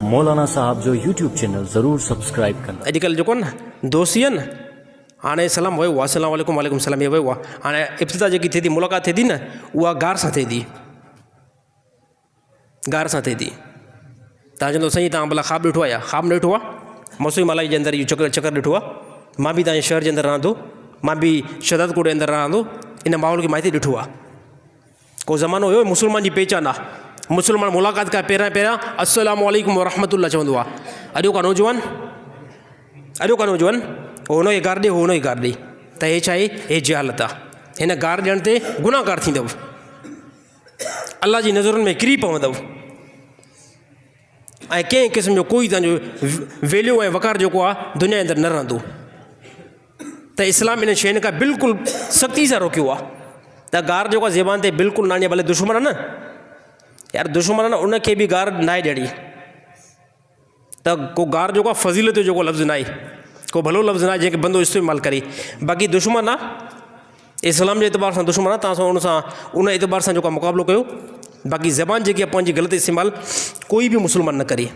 मौलाना साहब जो YouTube channel ज़रूर सब्सक्राइब करना। अॼुकल्ह जेको न दोस्ती आहे न, हाणे सलाम वियो आहे, अस्सलाम वालेकुम वालेकुम सलाम, इहो वियो आहे। हाणे इब्तिदा जेकी थिए थी, मुलाक़ात थिए थी न, उहा गार सां थिए थी, गार सां थिए थी। तव्हां चवंदो साईं तव्हां भला ख़्वाबु ॾिठो आहे या ख़्वाबु न ॾिठो आहे? मसूई मलाई जे अंदरि इहो चकर ॾिठो आहे। मां बि तव्हांजे शहर जे अंदरि रहंदो, मां बि शहदादकोट जे अंदरि रहंदो, इन माहौल खे मां हिते ॾिठो आहे। को ज़मानो हुयो मुस्लमान जी पहचान आहे, मुस्लमान मुलाक़ात खां पहिरियां अस्सलामु अलैकुम वरहमतुल्लाह चवंदो आहे। अॼु का नौजवान हो हुन खे गार ॾे, हो हुन खे गार ॾे, त हे छा आहे? हे जहालत आहे। हिन गार ॾियण ते गुनाहगार थींदव, अलाह जी नज़रुनि में किरी पवंदव, ऐं कंहिं क़िस्म जो कोई तव्हांजो वैल्यू ऐं वक़ार जेको आहे दुनिया जे अंदरि न रहंदो। त इस्लाम इन शयुनि खां बिल्कुलु सख़्ती सां रोकियो आहे। त गार जेको आहे ज़बान ते बिल्कुलु न आणे, भले दुश्मन आहे न यार, दुश्मन आहे न, उनखे बि गार न आहे ॾियणी। त को गार जेको आहे फज़ीलत जो जेको लफ़्ज़ न आहे, को भलो लफ़्ज़ न आहे जंहिंखे बंदो इस्तेमालु करे। बाक़ी दुश्मन आहे, इस्लाम जे एतबार सां दुश्मन आहे, तव्हां उन एतबार सां जेको आहे मुक़ाबिलो कयो। बाक़ी ज़बान जेकी आहे पंहिंजी ग़लति इस्तेमालु कोई बि मुस्लमान न करे।